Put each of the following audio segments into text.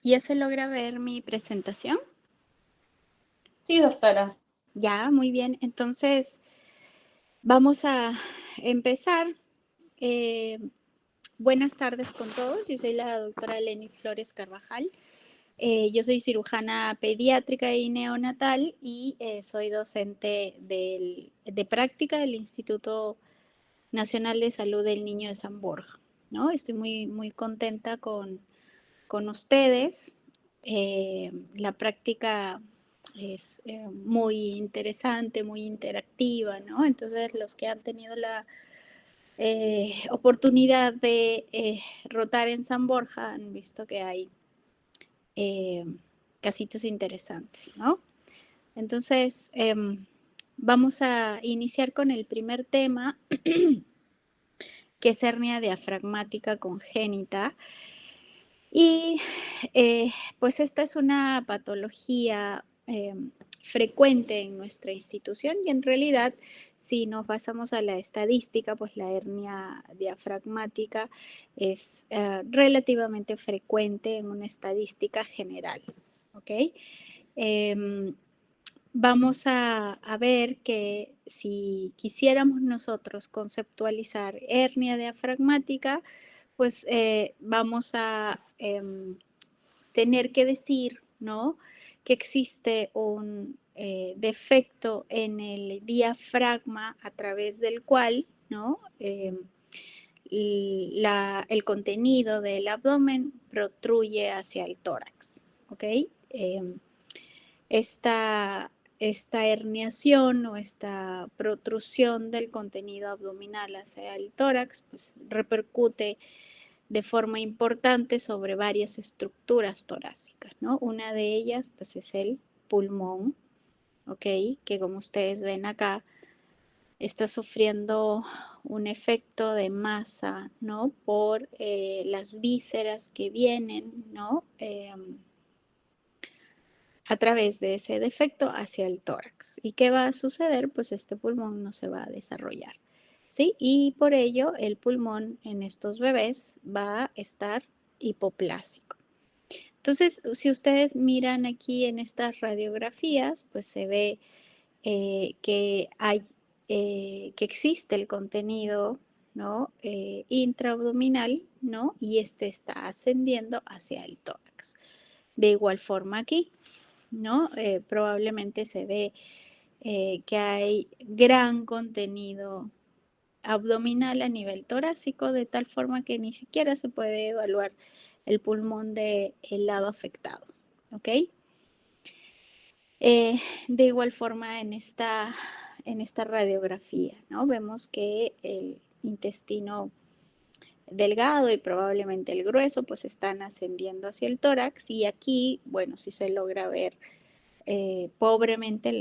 ¿Ya se logra ver mi presentación? Sí, doctora. Ya, muy bien. Entonces, vamos a empezar. Eh, Buenas tardes con todos. Yo soy la doctora Lenny Flores Carvajal. Yo soy cirujana pediátrica y neonatal y soy docente de práctica del Instituto Nacional de Salud del Niño de San Borja, ¿no? Estoy muy contenta con ustedes. La práctica es muy interesante, muy interactiva, ¿no? Entonces, los que han tenido la oportunidad de rotar en San Borja han visto que hay eh, casitos interesantes, ¿no? Entonces, vamos a iniciar con el primer tema, que es hernia diafragmática congénita. Y pues esta es una patología frecuente en nuestra institución y en realidad si nos basamos a la estadística, pues la hernia diafragmática es relativamente frecuente en una estadística general. ¿Ok? Em, Vamos a ver que si quisiéramos nosotros conceptualizar hernia diafragmática, pues vamos a tener que decir, ¿no? Que existe un defecto en el diafragma a través del cual, ¿no? El contenido del abdomen protruye hacia el tórax, ¿ok? Esta, esta herniación o esta protrusión del contenido abdominal hacia el tórax, pues repercute de forma importante sobre varias estructuras torácicas, ¿no? Una de ellas, pues, es el pulmón, ¿ok? Que como ustedes ven acá, está sufriendo un efecto de masa, ¿no? Por las vísceras que vienen, ¿no? A través de ese defecto hacia el tórax. ¿Y qué va a suceder? Pues este pulmón no se va a desarrollar, ¿sí? Y por ello el pulmón en estos bebés va a estar hipoplásico. Entonces, si ustedes miran aquí en estas radiografías, pues se ve que hay, que existe el contenido, ¿no? Intraabdominal, ¿no? Y este está ascendiendo hacia el tórax. De igual forma aquí, ¿no? Probablemente se ve que hay gran contenido abdominal a nivel torácico, de tal forma que ni siquiera se puede evaluar el pulmón del lado afectado, ¿ok? De igual forma en esta radiografía, ¿no? Vemos que el intestino delgado y probablemente el grueso pues están ascendiendo hacia el tórax y aquí, bueno, sí se logra ver pobremente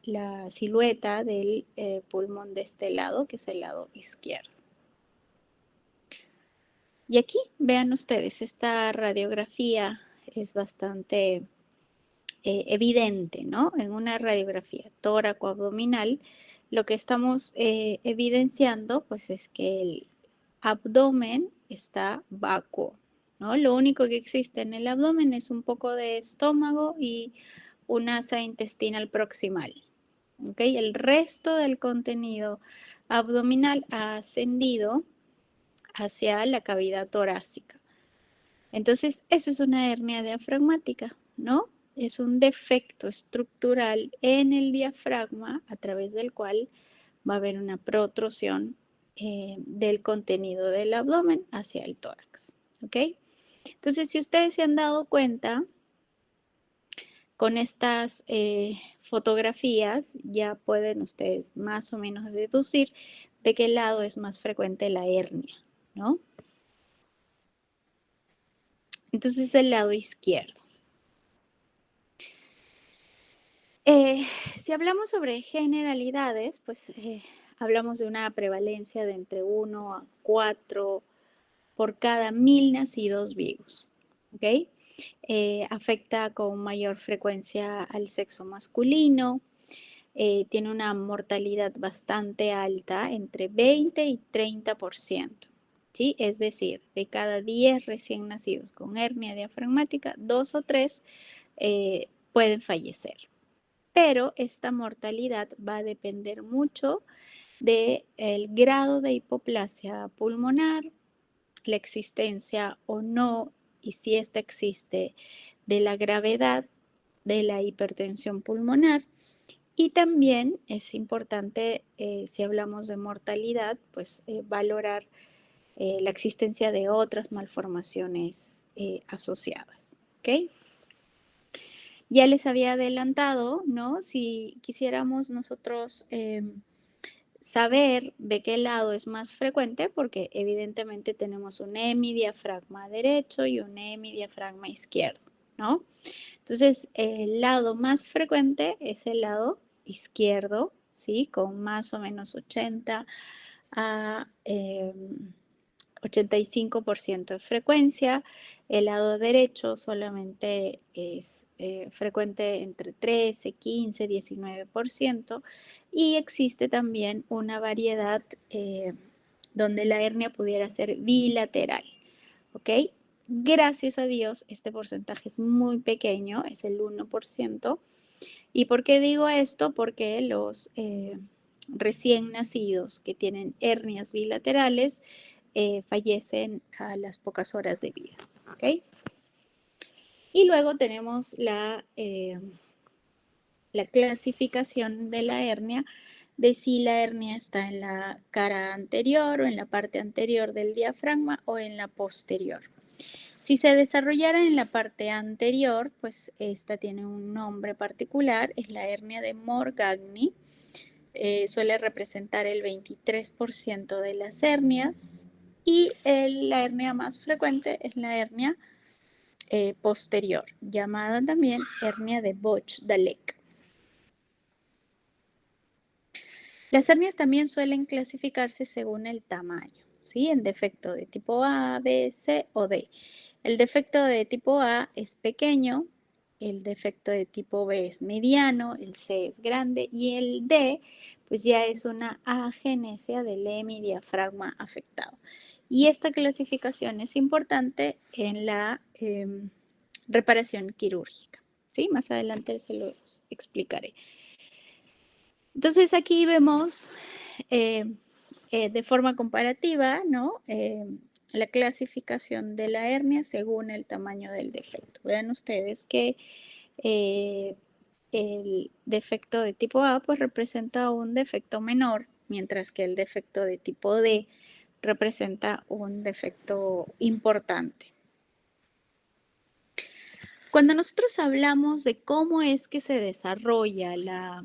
la silueta del pulmón de este lado, que es el lado izquierdo. Y aquí, vean ustedes, esta radiografía es bastante evidente, ¿no? En una radiografía tóraco-abdominal, lo que estamos evidenciando, pues es que el abdomen está vacuo, ¿no? Lo único que existe en el abdomen es un poco de estómago y un asa intestinal proximal, ¿ok? El resto del contenido abdominal ha ascendido hacia la cavidad torácica. Entonces, eso es una hernia diafragmática, ¿no? Es un defecto estructural en el diafragma a través del cual va a haber una protrusión del contenido del abdomen hacia el tórax, ¿ok? Entonces, si ustedes se han dado cuenta, con estas fotografías ya pueden ustedes más o menos deducir de qué lado es más frecuente la hernia, ¿no? Entonces, el lado izquierdo. Eh, si hablamos sobre generalidades, pues hablamos de una prevalencia de entre 1 a 4 por cada 1000 nacidos vivos. ¿Ok? Afecta con mayor frecuencia al sexo masculino, tiene una mortalidad bastante alta, entre 20 y 30%. ¿sí? Es decir, de cada 10 recién nacidos con hernia diafragmática, 2 o 3 pueden fallecer. Pero esta mortalidad va a depender mucho del grado de hipoplasia pulmonar, la existencia o no, y si esta existe, de la gravedad de la hipertensión pulmonar. Y también es importante, si hablamos de mortalidad, pues valorar la existencia de otras malformaciones asociadas. ¿Ok? Ya les había adelantado, ¿no? Si quisiéramos nosotros saber de qué lado es más frecuente, porque evidentemente tenemos un hemidiafragma derecho y un hemidiafragma izquierdo, ¿no? Entonces, el lado más frecuente es el lado izquierdo, ¿sí? Con más o menos 80 a 85% de frecuencia. El lado derecho solamente es frecuente entre 13, 15, 19%. Y existe también una variedad donde la hernia pudiera ser bilateral. ¿Ok? Gracias a Dios, este porcentaje es muy pequeño, es el 1%. ¿Y por qué digo esto? Porque los recién nacidos que tienen hernias bilaterales fallecen a las pocas horas de vida. ¿Ok? Y luego tenemos la clasificación de la hernia, de si la hernia está en la cara anterior o en la parte anterior del diafragma o en la posterior. Si se desarrollara en la parte anterior, pues esta tiene un nombre particular, es la hernia de Morgagni. Suele representar el 23% de las hernias y la hernia más frecuente es la hernia posterior, llamada también hernia de Botch-Dalek. Las hernias también suelen clasificarse según el tamaño, ¿sí? En defecto de tipo A, B, C o D. El defecto de tipo A es pequeño, el defecto de tipo B es mediano, el C es grande y el D pues ya es una agenesia del hemidiafragma afectado. Y esta clasificación es importante en la reparación quirúrgica, ¿sí? Más adelante se los explicaré. Entonces aquí vemos de forma comparativa, ¿no? La clasificación de la hernia según el tamaño del defecto. Vean ustedes que el defecto de tipo A pues representa un defecto menor, mientras que el defecto de tipo D representa un defecto importante. Cuando nosotros hablamos de cómo es que se desarrolla la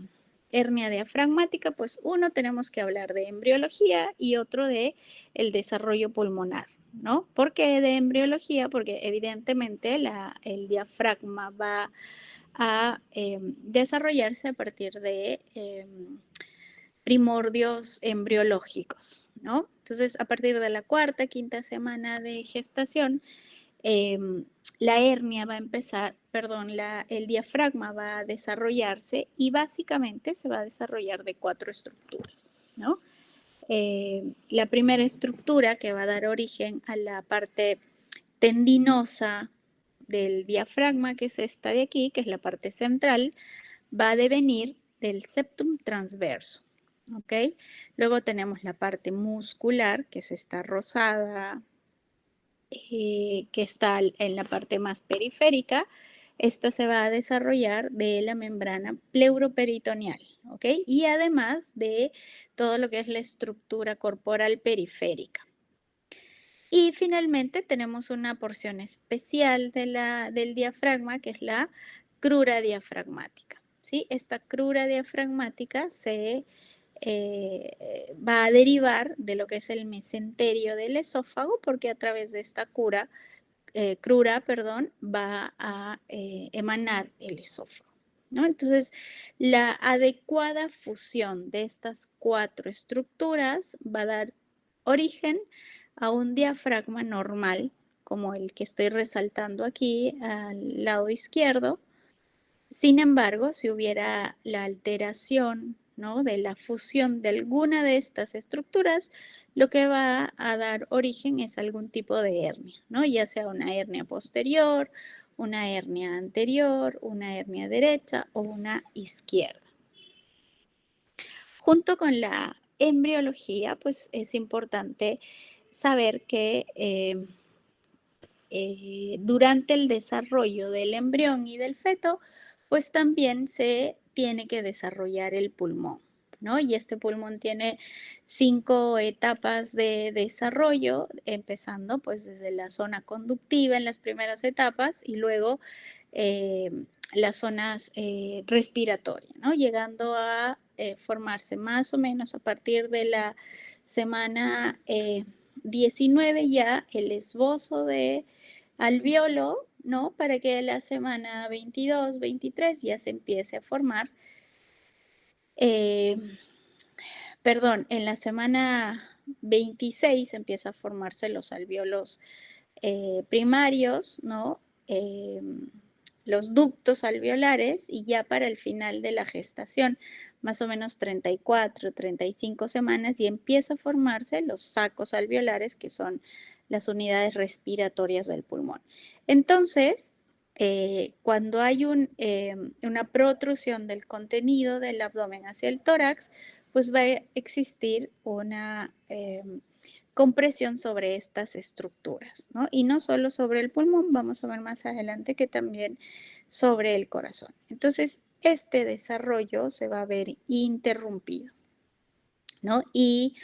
hernia diafragmática, pues uno tenemos que hablar de embriología y otro de el desarrollo pulmonar, ¿no? ¿Por qué de embriología? Porque evidentemente el diafragma va a desarrollarse a partir de primordios embriológicos, ¿no? Entonces, a partir de la cuarta, quinta semana de gestación, la hernia va a empezar, perdón, el diafragma va a desarrollarse y básicamente se va a desarrollar de 4 estructuras, ¿no? La primera estructura que va a dar origen a la parte tendinosa del diafragma, que es esta de aquí, que es la parte central, va a devenir del septum transverso. ¿Ok? Luego tenemos la parte muscular, que es esta rosada, que está en la parte más periférica. Esta se va a desarrollar de la membrana pleuroperitoneal, ¿ok? Y además de todo lo que es la estructura corporal periférica. Y finalmente tenemos una porción especial del diafragma, que es la crura diafragmática, ¿sí? Esta crura diafragmática se va a derivar de lo que es el mesenterio del esófago, porque a través de esta crura, va a emanar el esófago, ¿no? Entonces, la adecuada fusión de estas 4 estructuras va a dar origen a un diafragma normal, como el que estoy resaltando aquí al lado izquierdo. Sin embargo, si hubiera la alteración, ¿no? De la fusión de alguna de estas estructuras, lo que va a dar origen es algún tipo de hernia, ¿no? Ya sea una hernia posterior, una hernia anterior, una hernia derecha o una izquierda. Junto con la embriología, pues es importante saber que durante el desarrollo del embrión y del feto, pues también se tiene que desarrollar el pulmón, ¿no? Y este pulmón tiene 5 etapas de desarrollo, empezando pues desde la zona conductiva en las primeras etapas y luego eh, las zonas respiratorias, ¿no? Llegando a formarse más o menos a partir de la semana 19 ya el esbozo de alveolo, ¿no? Para que la semana 22, 23 ya se empiece a formar, eh, perdón, en la semana 26 empieza a formarse los alveolos primarios, ¿no? Los ductos alveolares y ya para el final de la gestación, más o menos 34, 35 semanas, y empieza a formarse los sacos alveolares, que son las unidades respiratorias del pulmón. Entonces, cuando hay una protrusión del contenido del abdomen hacia el tórax, pues va a existir una compresión sobre estas estructuras, ¿no? Y no solo sobre el pulmón, vamos a ver más adelante que también sobre el corazón. Entonces, este desarrollo se va a ver interrumpido, ¿no? Y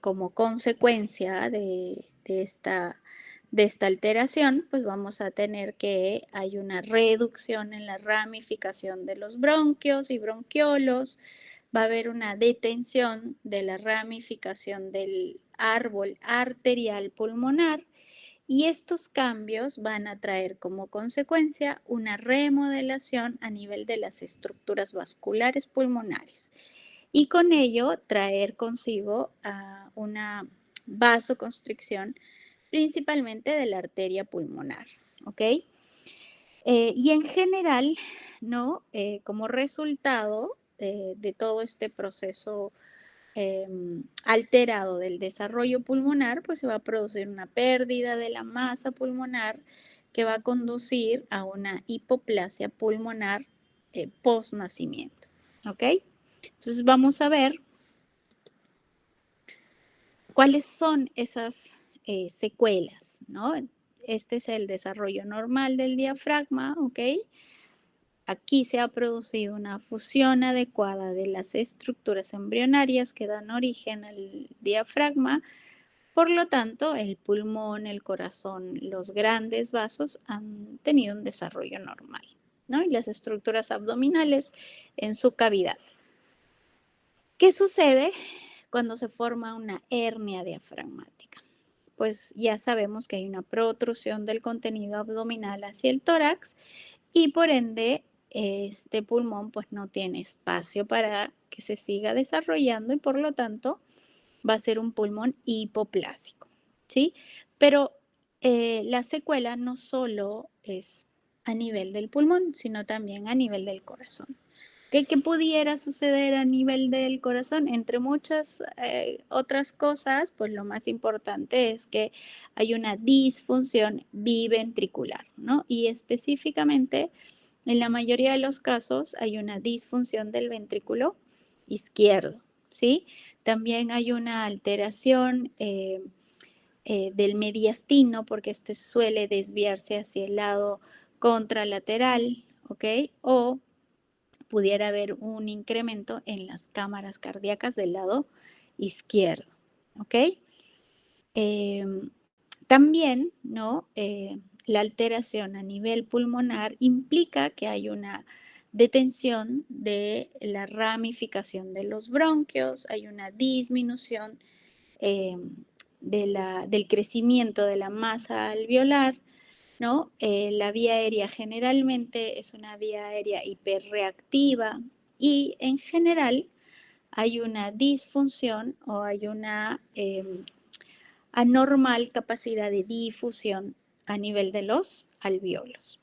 como consecuencia de esta alteración, pues vamos a tener que hay una reducción en la ramificación de los bronquios y bronquiolos, va a haber una detención de la ramificación del árbol arterial pulmonar y estos cambios van a traer como consecuencia una remodelación a nivel de las estructuras vasculares pulmonares y con ello traer consigo una vasoconstricción principalmente de la arteria pulmonar, ¿ok? Y en general, ¿no? Como resultado de todo este proceso alterado del desarrollo pulmonar, pues se va a producir una pérdida de la masa pulmonar que va a conducir a una hipoplasia pulmonar post nacimiento, ¿ok? Entonces vamos a ver cuáles son esas secuelas, ¿no? Este es el desarrollo normal del diafragma, ¿ok? Aquí se ha producido una fusión adecuada de las estructuras embrionarias que dan origen al diafragma. Por lo tanto, el pulmón, el corazón, los grandes vasos han tenido un desarrollo normal, ¿no? Y las estructuras abdominales en su cavidad. ¿Qué sucede cuando se forma una hernia diafragmática? Pues ya sabemos que hay una protrusión del contenido abdominal hacia el tórax y por ende este pulmón pues no tiene espacio para que se siga desarrollando y por lo tanto va a ser un pulmón hipoplásico, ¿sí? Pero la secuela no solo es a nivel del pulmón, sino también a nivel del corazón. ¿Qué pudiera suceder a nivel del corazón? Entre muchas otras cosas, pues lo más importante es que hay una disfunción biventricular, ¿no? Y específicamente, en la mayoría de los casos, hay una disfunción del ventrículo izquierdo, ¿sí? También hay una alteración del mediastino, porque este suele desviarse hacia el lado contralateral, ¿ok? O pudiera haber un incremento en las cámaras cardíacas del lado izquierdo, ¿ok? También, ¿no? La alteración a nivel pulmonar implica que hay una detención de la ramificación de los bronquios, hay una disminución del crecimiento de la masa alveolar, ¿no? La vía aérea generalmente es una vía aérea hiperreactiva y en general hay una disfunción o hay una anormal capacidad de difusión a nivel de los alveolos.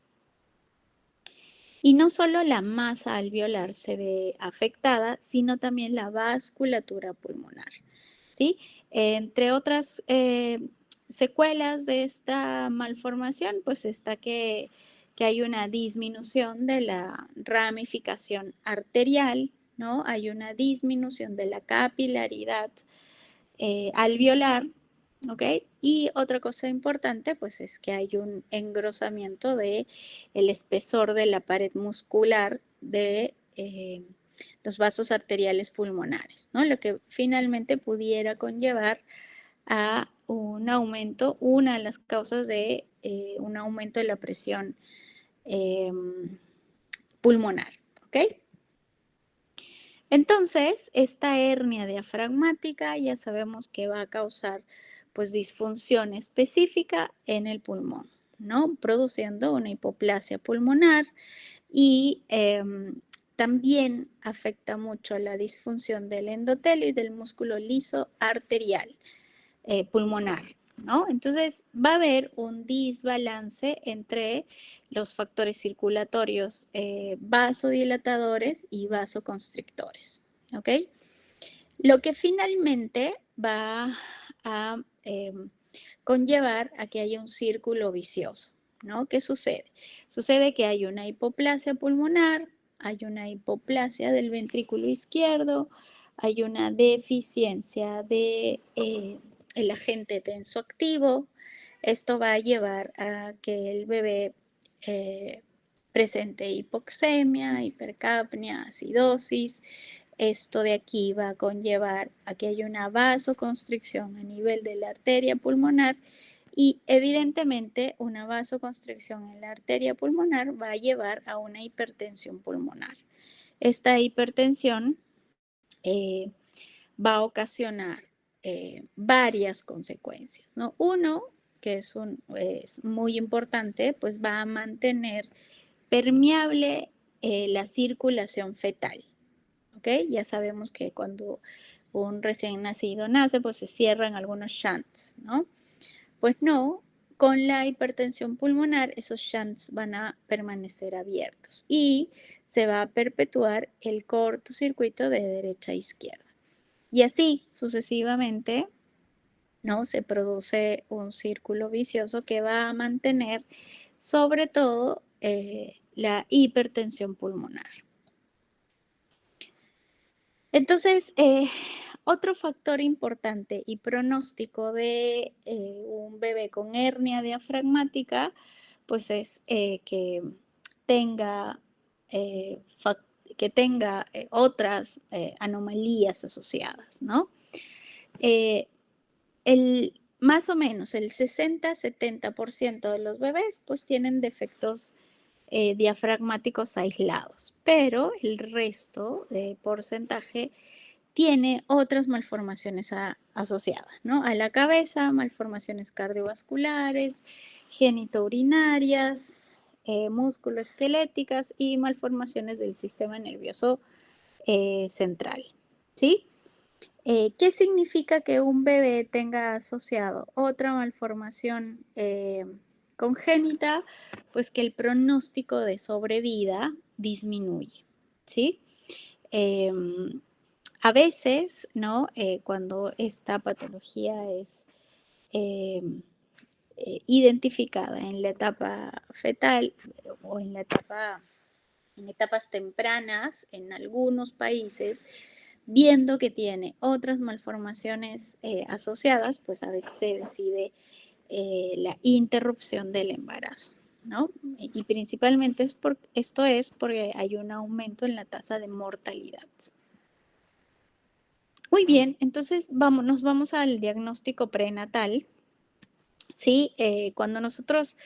Y no solo la masa alveolar se ve afectada, sino también la vasculatura pulmonar, ¿sí? Entre otras secuelas de esta malformación, pues está que hay una disminución de la ramificación arterial, ¿no? Hay una disminución de la capilaridad alveolar, ¿ok? Y otra cosa importante, pues es que hay un engrosamiento de el espesor de la pared muscular de los vasos arteriales pulmonares, ¿no? Lo que finalmente pudiera conllevar a un aumento, una de las causas de un aumento de la presión eh, pulmonar, ¿ok? Entonces, esta hernia diafragmática ya sabemos que va a causar pues disfunción específica en el pulmón, ¿no? Produciendo una hipoplasia pulmonar y también afecta mucho la disfunción del endotelio y del músculo liso arterial pulmonar, ¿no? Entonces va a haber un desbalance entre los factores circulatorios vasodilatadores y vasoconstrictores, ¿ok? Lo que finalmente va a conllevar a que haya un círculo vicioso, ¿no? ¿Qué sucede? Sucede que hay una hipoplasia pulmonar, hay una hipoplasia del ventrículo izquierdo, hay una deficiencia de el agente tensoactivo. Esto va a llevar a que el bebé eh, presente hipoxemia, hipercapnia, acidosis. Esto de aquí va a conllevar a que haya una vasoconstricción a nivel de la arteria pulmonar y evidentemente una vasoconstricción en la arteria pulmonar va a llevar a una hipertensión pulmonar. Esta hipertensión eh, va a ocasionar varias consecuencias, ¿no? Uno, que es muy importante, pues va a mantener permeable la circulación fetal, ¿ok? Ya sabemos que cuando un recién nacido nace, pues se cierran algunos shunts, ¿no? Pues no, con la hipertensión pulmonar esos shunts van a permanecer abiertos y se va a perpetuar el cortocircuito de derecha a izquierda. Y así sucesivamente, ¿no? Se produce un círculo vicioso que va a mantener sobre todo la hipertensión pulmonar. Entonces, otro factor importante y pronóstico de un bebé con hernia diafragmática, pues es tenga, eh, que tenga otras anomalías asociadas, ¿no? Eh, más o menos el 60-70% de los bebés pues tienen defectos diafragmáticos aislados, pero el resto de porcentaje tiene otras malformaciones asociadas, ¿no? A la cabeza, malformaciones cardiovasculares, genitourinarias, musculoesqueléticas y malformaciones del sistema nervioso central, ¿sí? ¿Qué significa que un bebé tenga asociado otra malformación congénita? Pues que el pronóstico de sobrevida disminuye, ¿sí? A veces, ¿no? Cuando esta patología es identificada en la etapa fetal o en etapas tempranas en algunos países, viendo que tiene otras malformaciones asociadas, pues a veces se decide la interrupción del embarazo, ¿no? Y principalmente esto es porque hay un aumento en la tasa de mortalidad. Muy bien, entonces nos vamos al diagnóstico prenatal. Sí, cuando nosotros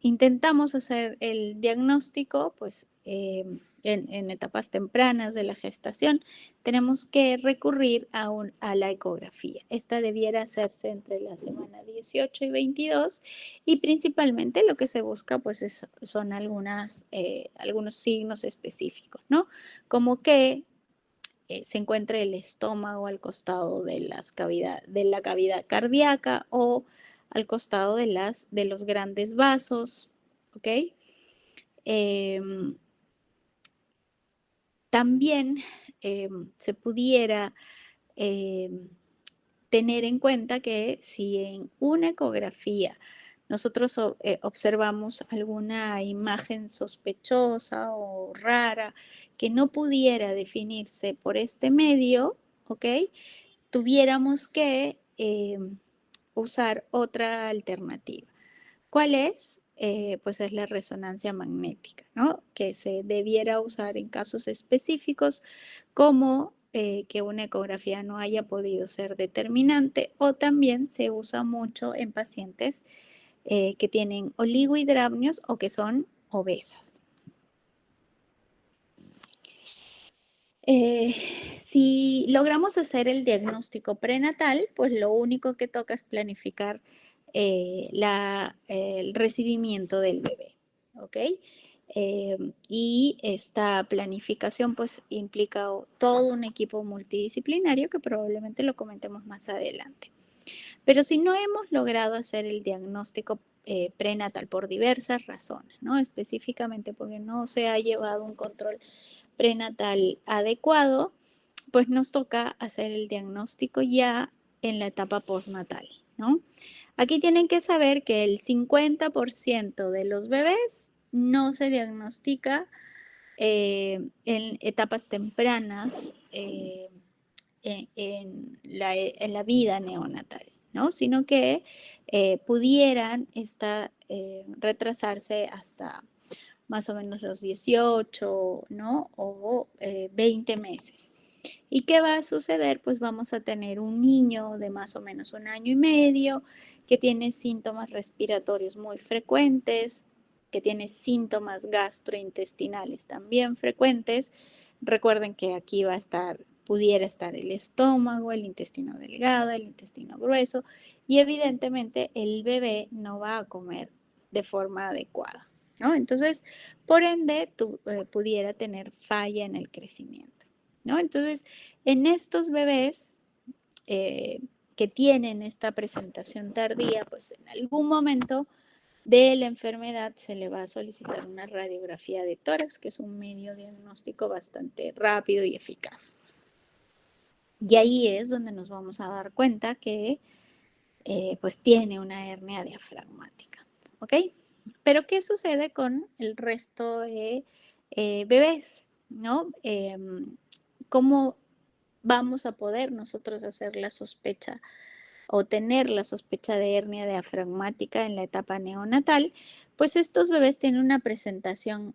intentamos hacer el diagnóstico, pues en etapas tempranas de la gestación, tenemos que recurrir a la ecografía. Esta debiera hacerse entre la semana 18 y 22 y principalmente lo que se busca pues son algunos signos específicos, ¿no? Como que se encuentre el estómago al costado de la cavidad cardíaca o al costado de los grandes vasos, ¿ok? Em, También se pudiera tener en cuenta que si en una ecografía nosotros observamos alguna imagen sospechosa o rara que no pudiera definirse por este medio, ¿ok? Tuviéramos que usar otra alternativa. ¿Cuál es? Pues es la resonancia magnética, ¿no? Que se debiera usar en casos específicos como que una ecografía no haya podido ser determinante, o también se usa mucho en pacientes que tienen oligohidramnios o que son obesas. Eh, si logramos hacer el diagnóstico prenatal, pues lo único que toca es planificar el recibimiento del bebé, ¿ok? Y esta planificación pues implica todo un equipo multidisciplinario que probablemente lo comentemos más adelante. Pero si no hemos logrado hacer el diagnóstico prenatal por diversas razones, ¿no? Específicamente porque no se ha llevado un control prenatal adecuado, pues nos toca hacer el diagnóstico ya en la etapa postnatal, ¿no? Aquí tienen que saber que el 50% de los bebés no se diagnostica en etapas tempranas en la vida neonatal, ¿no? Sino que pudieran retrasarse hasta más o menos los 18, ¿no? O 20 meses. ¿Y qué va a suceder? Pues vamos a tener un niño de más o menos 1 año y medio que tiene síntomas respiratorios muy frecuentes, que tiene síntomas gastrointestinales también frecuentes. Recuerden que aquí pudiera estar el estómago, el intestino delgado, el intestino grueso, y evidentemente el bebé no va a comer de forma adecuada, ¿no? Entonces, por ende, pudiera tener falla en el crecimiento, ¿no? Entonces, en estos bebés que tienen esta presentación tardía, pues en algún momento de la enfermedad se le va a solicitar una radiografía de tórax, que es un medio diagnóstico bastante rápido y eficaz. Y ahí es donde nos vamos a dar cuenta que pues tiene una hernia diafragmática, ¿ok? Pero ¿qué sucede con el resto de bebés, ¿no? ¿Cómo vamos a poder nosotros hacer la sospecha o tener la sospecha de hernia diafragmática en la etapa neonatal? Pues estos bebés tienen una presentación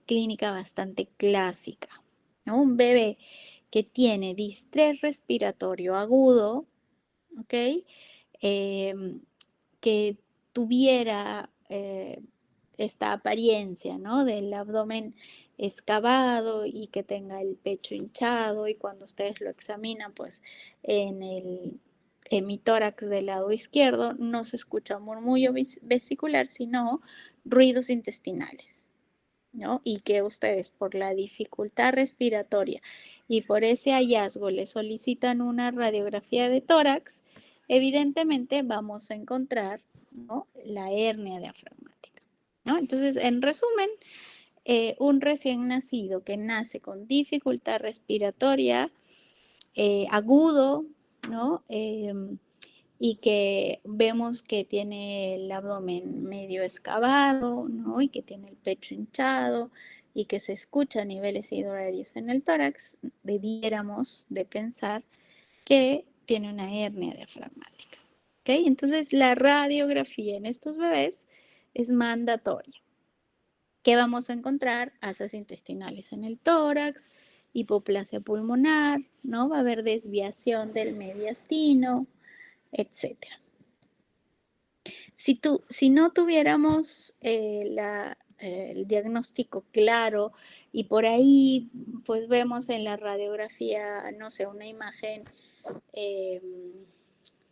clínica bastante clásica, ¿no? Un bebé que tiene distrés respiratorio agudo, ¿ok? Que tuviera esta apariencia, ¿no? Del abdomen excavado y que tenga el pecho hinchado, y cuando ustedes lo examinan, pues en el hemitórax del lado izquierdo no se escucha murmullo vesicular, sino ruidos intestinales, ¿no? Y que ustedes por la dificultad respiratoria y por ese hallazgo le solicitan una radiografía de tórax, evidentemente vamos a encontrar, ¿no?, la hernia diafragmática, ¿no? Entonces, en resumen, un recién nacido que nace con dificultad respiratoria agudo, ¿no? Y que vemos que tiene el abdomen medio excavado, ¿no? Y que tiene el pecho hinchado y que se escucha niveles hidroaéreos en el tórax, debiéramos de pensar que tiene una hernia diafragmática, ¿ok? Entonces, la radiografía en estos bebés es mandatoria. ¿Qué vamos a encontrar? Asas intestinales en el tórax, hipoplasia pulmonar, ¿no? Va a haber desviación del mediastino, etcétera. Si no tuviéramos el diagnóstico claro y por ahí pues vemos en la radiografía, no sé, una imagen eh,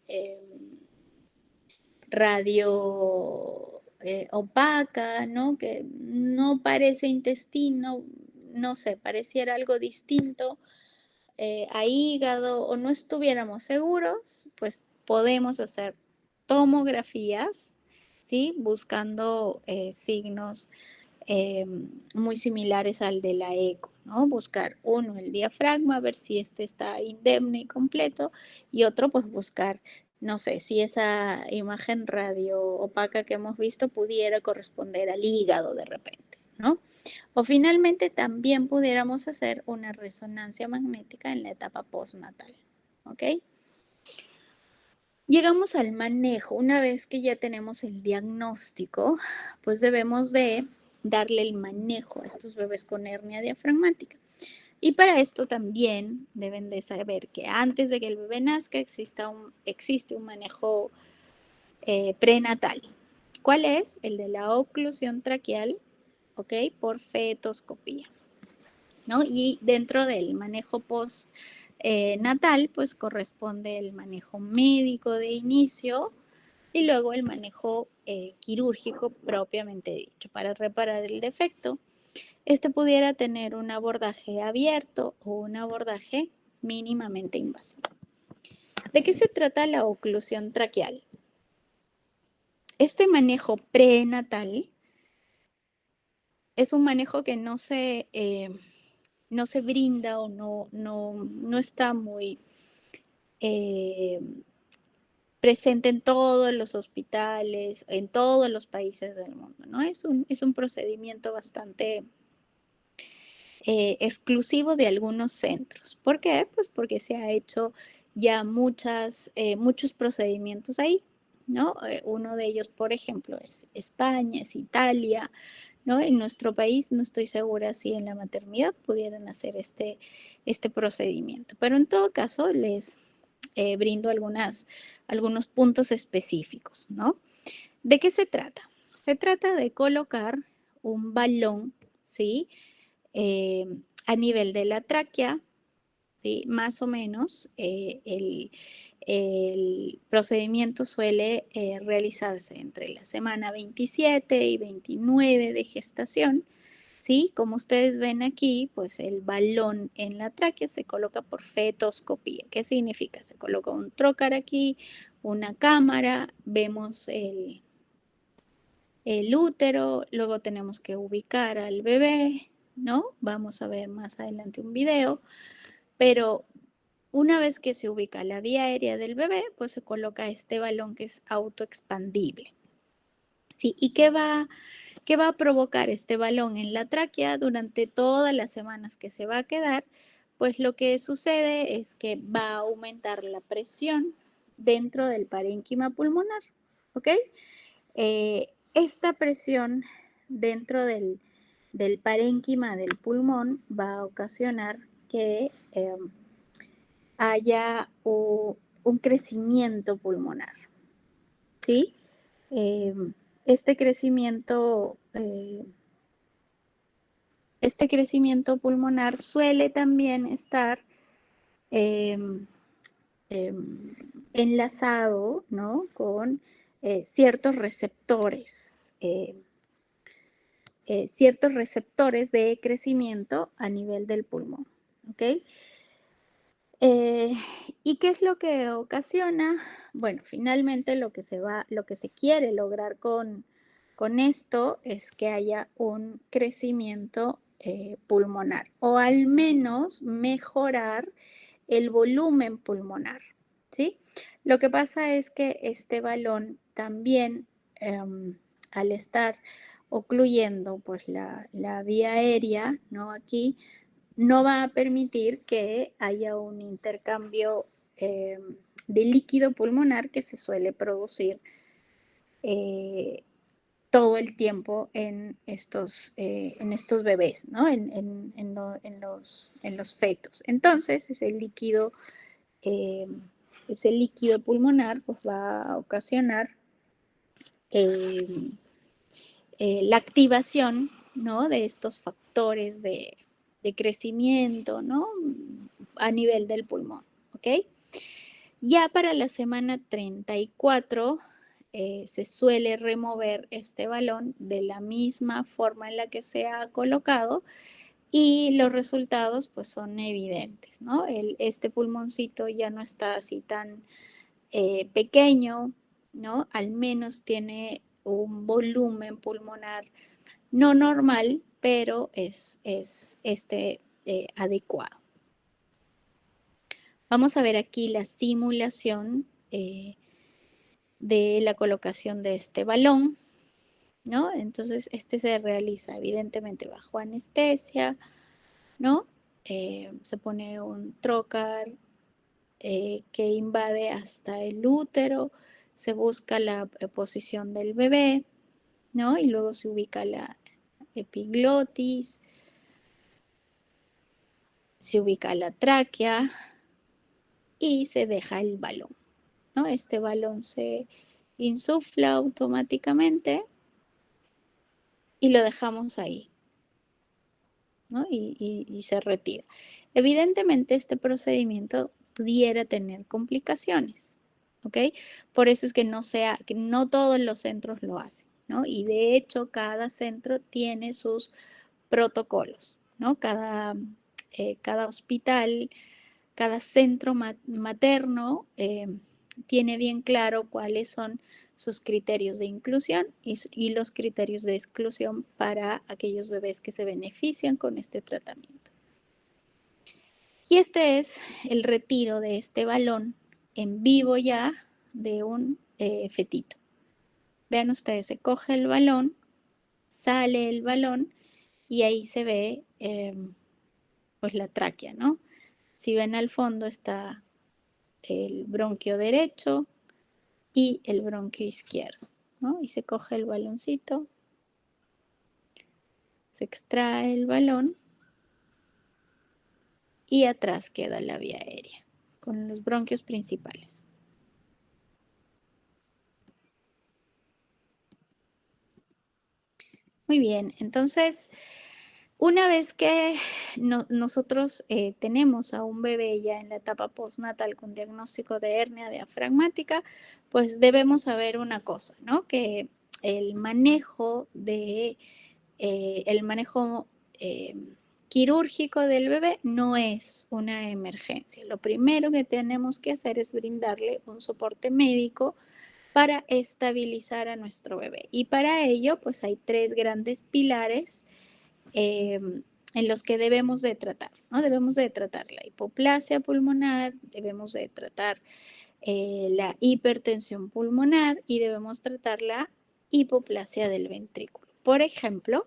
eh, radio opaca, ¿no? Que no parece intestino, no sé, pareciera algo distinto a hígado, o no estuviéramos seguros, pues podemos hacer tomografías, ¿sí? Buscando signos muy similares al de la eco, ¿no? Buscar uno, el diafragma, ver si este está indemne y completo, y otro, pues buscar, no sé, si esa imagen radio opaca que hemos visto pudiera corresponder al hígado de repente, ¿no? O finalmente también pudiéramos hacer una resonancia magnética en la etapa postnatal, ¿ok? Llegamos al manejo. Una vez que ya tenemos el diagnóstico, pues debemos de darle el manejo a estos bebés con hernia diafragmática. Y para esto también deben de saber que antes de que el bebé nazca existe un manejo prenatal. ¿Cuál es? El de la oclusión traqueal, ¿ok? Por fetoscopía, ¿no? Y dentro del manejo postnatal, pues corresponde el manejo médico de inicio y luego el manejo quirúrgico propiamente dicho para reparar el defecto. Este pudiera tener un abordaje abierto o un abordaje mínimamente invasivo. ¿De qué se trata la oclusión traqueal? Este manejo prenatal es un manejo que no se brinda o no está muy eh, presente en todos los hospitales, en todos los países del mundo, ¿no? Es un procedimiento bastante exclusivo de algunos centros. ¿Por qué? Pues porque se ha hecho ya muchos procedimientos ahí, ¿no? Uno de ellos, por ejemplo, es España, es Italia, ¿no? En nuestro país no estoy segura si en la maternidad pudieran hacer este procedimiento, pero en todo caso les brindo algunos puntos específicos, ¿no? ¿De qué se trata? Se trata de colocar un balón, ¿sí? Eh, a nivel de la tráquea, ¿sí? Más o menos, el procedimiento suele realizarse entre la semana 27 y 29 de gestación, ¿sí? Como ustedes ven aquí, pues el balón en la tráquea se coloca por fetoscopía. ¿Qué significa? Se coloca un trocar aquí, una cámara, vemos el útero, luego tenemos que ubicar al bebé, ¿no? Vamos a ver más adelante un video, pero una vez que se ubica la vía aérea del bebé, pues se coloca este balón que es autoexpandible. ¿Sí? ¿Y qué va a provocar este balón en la tráquea durante todas las semanas que se va a quedar? Pues lo que sucede es que va a aumentar la presión dentro del parénquima pulmonar, ¿ok? Esta presión dentro del parénquima del pulmón va a ocasionar que haya un crecimiento pulmonar, ¿sí? Eh, este crecimiento, eh, este crecimiento pulmonar suele también estar eh, eh, enlazado, ¿no? Con ciertos receptores de crecimiento a nivel del pulmón, ¿ok? Eh, ¿Y qué es lo que ocasiona? Bueno, finalmente lo que se quiere lograr con esto es que haya un crecimiento pulmonar o al menos mejorar el volumen pulmonar, ¿sí? Lo que pasa es que este balón también, al estar ocluyendo pues la vía aérea, ¿no? Aquí no va a permitir que haya un intercambio eh, de líquido pulmonar que se suele producir eh, todo el tiempo en estos bebés, ¿no? En los fetos. Entonces, eh, ese líquido pulmonar pues, va a ocasionar eh, la activación, ¿no? De estos factores de crecimiento, ¿no? A nivel del pulmón, ¿ok? Ya para la semana 34 se suele remover este balón de la misma forma en la que se ha colocado y los resultados pues son evidentes, ¿no? Este pulmoncito ya no está así tan pequeño, ¿no? Al menos tiene un volumen pulmonar no normal, pero es adecuado. Vamos a ver aquí la simulación de la colocación de este balón, ¿no? Entonces, este se realiza evidentemente bajo anestesia, ¿no? Se pone un trocar que invade hasta el útero, se busca la posición del bebé, ¿no? Y luego se ubica la epiglotis, se ubica la tráquea y se deja el balón, ¿no? Este balón se insufla automáticamente y lo dejamos ahí, ¿no? Y se retira. Evidentemente, este procedimiento pudiera tener complicaciones, ¿ok? Por eso es que no todos los centros lo hacen, ¿no? Y de hecho, cada centro tiene sus protocolos, ¿no? Cada hospital, cada centro materno tiene bien claro cuáles son sus criterios de inclusión y los criterios de exclusión para aquellos bebés que se benefician con este tratamiento. Y este es el retiro de este balón en vivo ya de un fetito. Vean ustedes, se coge el balón, sale el balón y ahí se ve pues la tráquea, ¿no? Si ven al fondo está el bronquio derecho y el bronquio izquierdo, ¿no? Y se coge el baloncito, se extrae el balón y atrás queda la vía aérea con los bronquios principales. Muy bien, entonces, una vez que nosotros tenemos a un bebé ya en la etapa postnatal con diagnóstico de hernia diafragmática, pues debemos saber una cosa, ¿no? Que el manejo eh, quirúrgico del bebé no es una emergencia. Lo primero que tenemos que hacer es brindarle un soporte médico para estabilizar a nuestro bebé. Y para ello, pues hay tres grandes pilares en los que debemos de tratar, ¿no? Debemos de tratar la hipoplasia pulmonar, debemos de tratar la hipertensión pulmonar y debemos tratar la hipoplasia del ventrículo. Por ejemplo,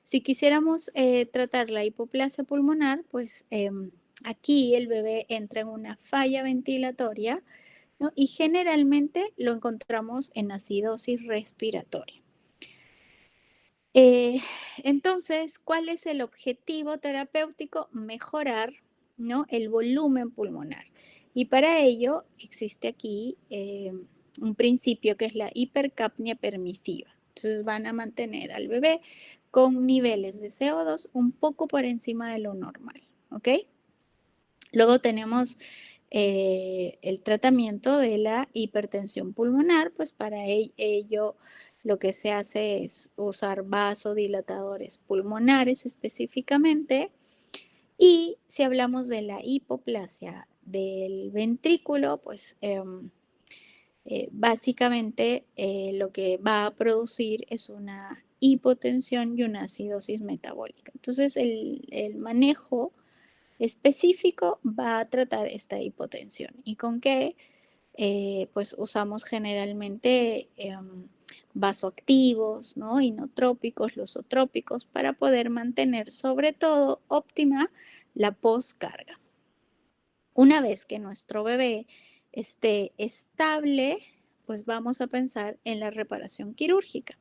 si quisiéramos tratar la hipoplasia pulmonar, pues aquí el bebé entra en una falla ventilatoria, ¿no? Y generalmente lo encontramos en acidosis respiratoria. Eh, entonces, ¿cuál es el objetivo terapéutico? Mejorar, ¿no? El volumen pulmonar. Y para ello existe aquí un principio que es la hipercapnia permisiva. Entonces van a mantener al bebé con niveles de CO2 un poco por encima de lo normal, ¿ok? Luego tenemos el tratamiento de la hipertensión pulmonar, pues para ello lo que se hace es usar vasodilatadores pulmonares específicamente. Y si hablamos de la hipoplasia del ventrículo, pues básicamente lo que va a producir es una hipotensión y una acidosis metabólica. Entonces el manejo específico va a tratar esta hipotensión. ¿Y con qué? Pues usamos generalmente vasoactivos, ¿no? Inotrópicos, losotrópicos, para poder mantener sobre todo óptima la poscarga. Una vez que nuestro bebé esté estable, pues vamos a pensar en la reparación quirúrgica.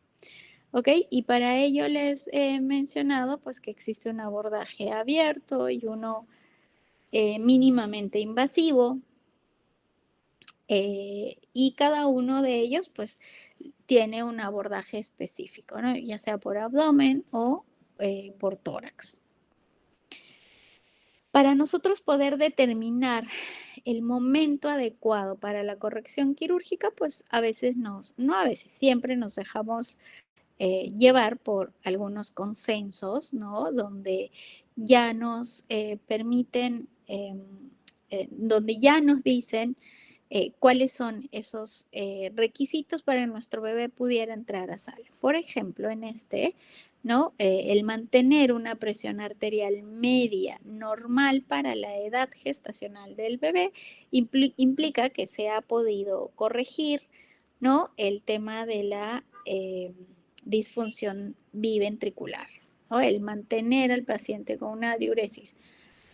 ¿Ok? Y para ello les he mencionado pues que existe un abordaje abierto y uno mínimamente invasivo, y cada uno de ellos pues tiene un abordaje específico, ¿no? Ya sea por abdomen o por tórax. Para nosotros poder determinar el momento adecuado para la corrección quirúrgica, pues a veces no a veces, siempre nos dejamos llevar por algunos consensos, ¿no? Donde ya nos permiten, donde ya nos dicen cuáles son esos requisitos para que nuestro bebé pudiera entrar a sala. Por ejemplo, en este, ¿no? El mantener una presión arterial media normal para la edad gestacional del bebé implica que se ha podido corregir, ¿no? El tema de la disfunción biventricular, ¿no? El mantener al paciente con una diuresis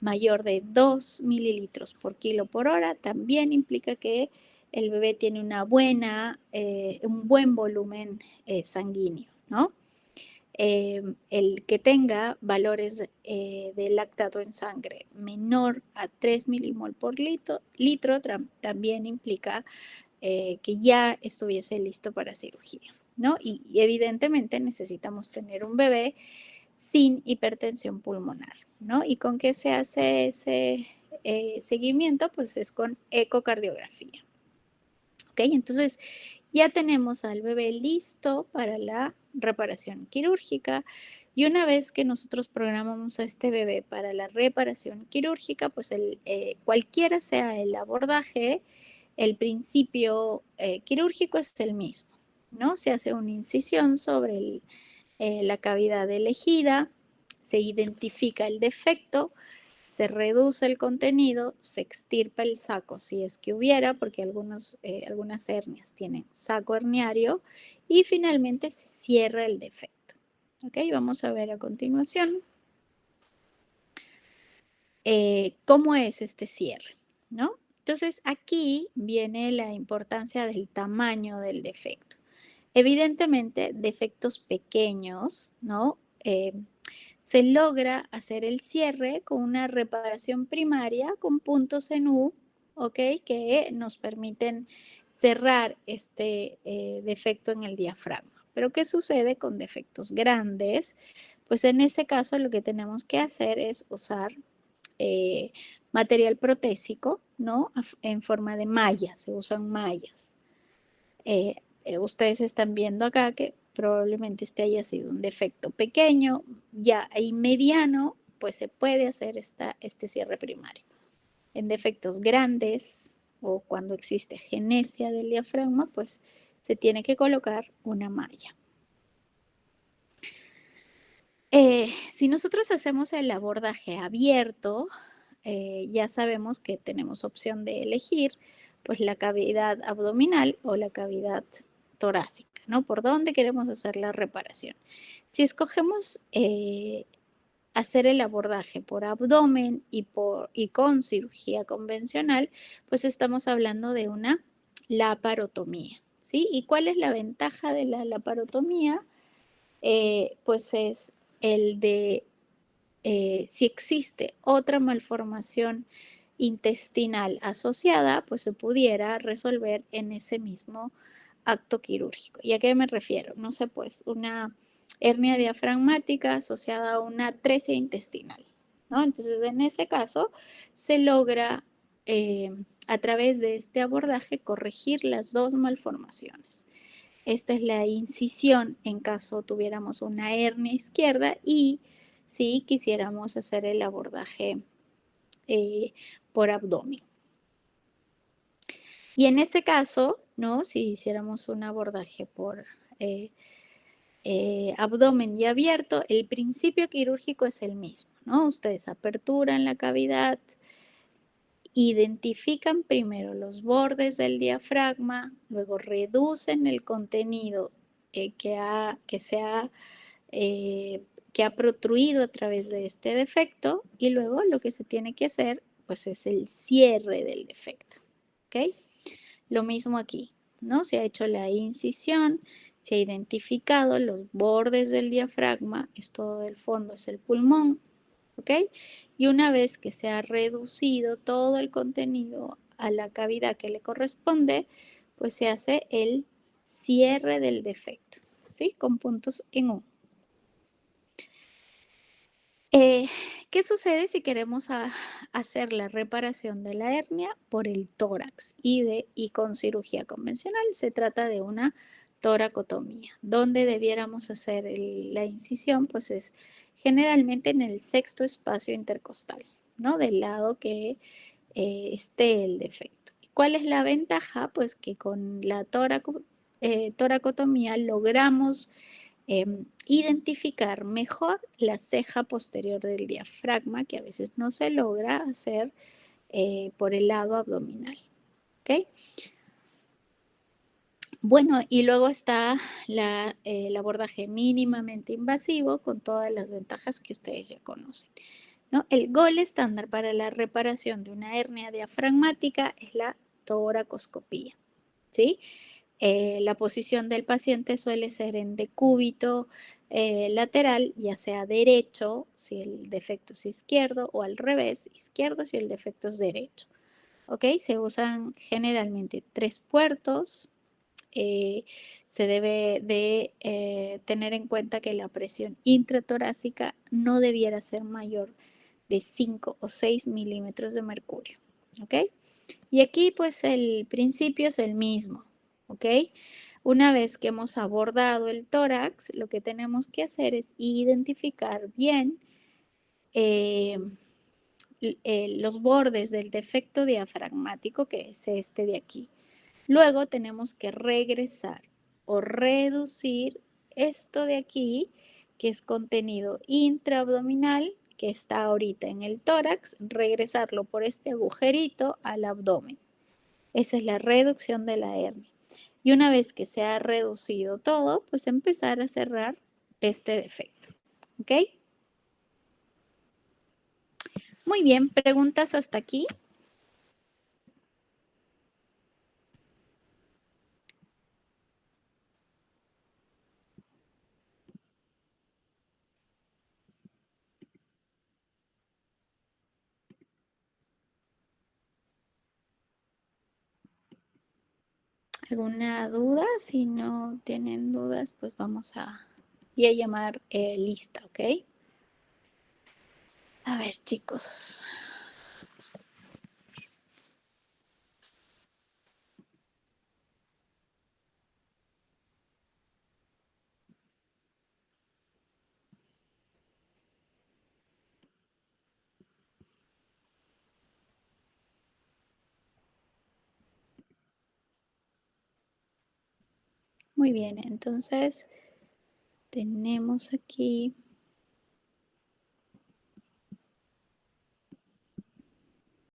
mayor de 2 mililitros por kilo por hora también implica que el bebé tiene un buen volumen sanguíneo, ¿no? El que tenga valores de lactato en sangre menor a 3 milimol por litro también implica que ya estuviese listo para cirugía, ¿no? Y evidentemente necesitamos tener un bebé sin hipertensión pulmonar, ¿no? ¿Y con qué se hace ese seguimiento? Pues es con ecocardiografía. ¿Ok? Entonces ya tenemos al bebé listo para la reparación quirúrgica y una vez que nosotros programamos a este bebé para la reparación quirúrgica, pues cualquiera sea el abordaje, el principio quirúrgico es el mismo, ¿no? Se hace una incisión sobre la cavidad elegida, se identifica el defecto, se reduce el contenido, se extirpa el saco si es que hubiera, porque algunas hernias tienen saco herniario, y finalmente se cierra el defecto. ¿Ok? Vamos a ver a continuación cómo es este cierre, ¿no? Entonces aquí viene la importancia del tamaño del defecto. Evidentemente, defectos pequeños, ¿no? Se logra hacer el cierre con una reparación primaria con puntos en U, ¿ok? Que nos permiten cerrar este defecto en el diafragma. Pero ¿qué sucede con defectos grandes? Pues en ese caso lo que tenemos que hacer es usar eh, material protésico, ¿no? En forma de mallas, se usan mallas. Ustedes están viendo acá que probablemente este haya sido un defecto pequeño, ya ahí mediano, pues se puede hacer este cierre primario. En defectos grandes o cuando existe agenesia del diafragma, pues se tiene que colocar una malla. Si nosotros hacemos el abordaje abierto, ya sabemos que tenemos opción de elegir pues la cavidad abdominal o la cavidad torácica, ¿no? Por dónde queremos hacer la reparación. Si escogemos hacer el abordaje por abdomen y con cirugía convencional, pues estamos hablando de una laparotomía, ¿sí? ¿Y cuál es la ventaja de la laparotomía? Pues es el de si existe otra malformación intestinal asociada, pues se pudiera resolver en ese mismo acto quirúrgico. ¿Y a qué me refiero? No sé, pues una hernia diafragmática asociada a una atresia intestinal, ¿no? Entonces, en ese caso, se logra a través de este abordaje corregir las dos malformaciones. Esta es la incisión en caso tuviéramos una hernia izquierda y si quisiéramos hacer el abordaje por abdomen. Y en este caso, ¿no? Si hiciéramos un abordaje por abdomen y abierto, el principio quirúrgico es el mismo, ¿no? Ustedes aperturan la cavidad, identifican primero los bordes del diafragma, luego reducen el contenido que ha protruido a través de este defecto y luego lo que se tiene que hacer pues es el cierre del defecto, ¿ok? Lo mismo aquí, ¿no? Se ha hecho la incisión, se ha identificado los bordes del diafragma, esto del fondo es el pulmón, ¿ok? Y una vez que se ha reducido todo el contenido a la cavidad que le corresponde, pues se hace el cierre del defecto, ¿sí? Con puntos en U. ¿Qué sucede si queremos hacer la reparación de la hernia por el tórax y con cirugía convencional? Se trata de una toracotomía. ¿Dónde debiéramos hacer la incisión? Pues es generalmente en el sexto espacio intercostal, ¿no? Del lado que esté el defecto. ¿Cuál es la ventaja? Pues que con la toracotomía logramos identificar mejor la ceja posterior del diafragma, que a veces no se logra hacer por el lado abdominal. ¿Ok? Bueno, y luego está el abordaje mínimamente invasivo con todas las ventajas que ustedes ya conocen, ¿no? El gol estándar para la reparación de una hernia diafragmática es la toracoscopía, ¿sí? La posición del paciente suele ser en decúbito lateral, ya sea derecho si el defecto es izquierdo o al revés, izquierdo si el defecto es derecho. ¿Ok? Se usan generalmente 3 puertos. Se debe de tener en cuenta que la presión intratorácica no debiera ser mayor de 5 o 6 milímetros de mercurio. ¿Ok? Y aquí pues el principio es el mismo. ¿Ok? Una vez que hemos abordado el tórax, lo que tenemos que hacer es identificar bien eh, los bordes del defecto diafragmático, que es este de aquí. Luego tenemos que regresar o reducir esto de aquí, que es contenido intraabdominal, que está ahorita en el tórax, regresarlo por este agujerito al abdomen. Esa es la reducción de la hernia. Y una vez que se ha reducido todo, pues empezar a cerrar este defecto. ¿Ok? Muy bien, ¿preguntas hasta aquí? ¿Alguna duda? Si no tienen dudas, pues vamos a llamar lista, ¿ok? A ver, chicos. Muy bien, entonces tenemos aquí